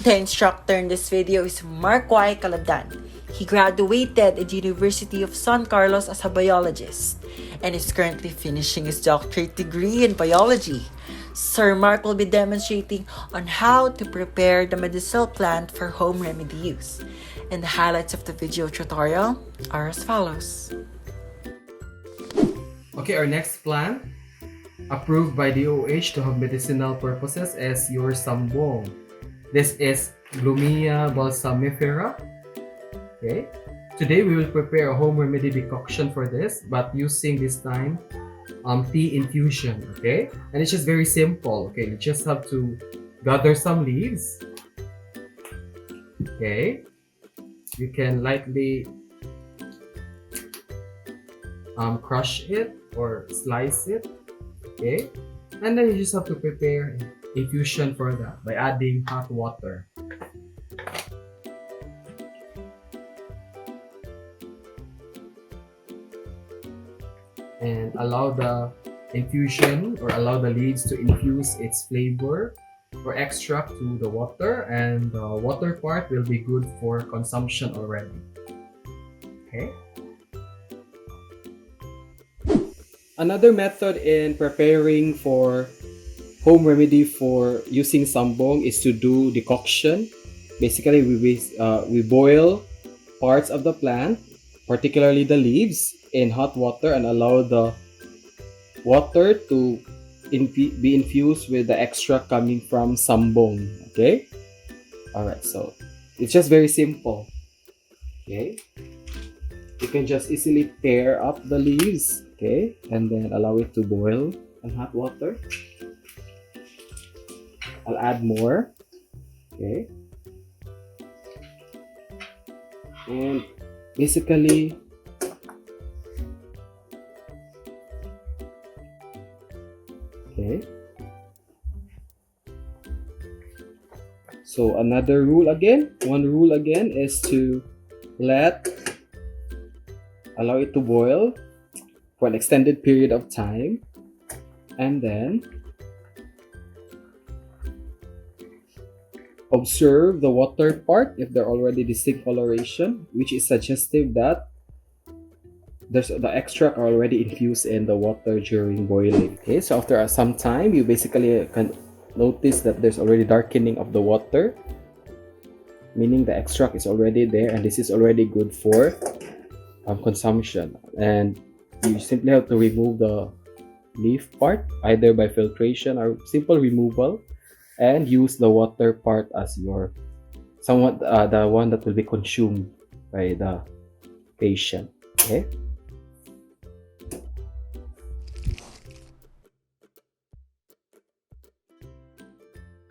The instructor in this video is Mark Y. Calabdan. He graduated at the University of San Carlos as a biologist and is currently finishing his doctorate degree in biology. Sir Mark will be demonstrating on how to prepare the medicinal plant for home remedy use. And the highlights of the video tutorial are as follows. Okay, our next plant, approved by the OH to have medicinal purposes, is your Sambong. This is Glumia balsamifera. Okay. Today we will prepare a home remedy decoction for this, but using this time tea infusion. Okay, and it's just very simple. Okay, you just have to gather some leaves. Okay, you can lightly crush it or slice it. Okay, and then you just have to prepare infusion for that by adding hot water. And allow the infusion or allow the leaves to infuse its flavor or extract to the water, and the water part will be good for consumption already. Okay. Another method in preparing for home remedy for using Sambong is to do decoction. Basically, we boil parts of the plant, particularly the leaves, in hot water and allow the water to be infused with the extract coming from Sambong. Okay. All right. So it's just very simple. Okay. You can just easily tear up the leaves. Okay, and then allow it to boil in hot water. I'll add more. Okay, and basically okay. So another rule again, one rule again is to allow it to boil for an extended period of time, and then observe the water part if there are already distinct coloration, which is suggestive that the extract are already infused in the water during boiling. Okay, so after some time, you basically can notice that there's already darkening of the water, meaning the extract is already there, and this is already good for consumption. And you simply have to remove the leaf part either by filtration or simple removal, and use the water part as your the one that will be consumed by the patient. Okay.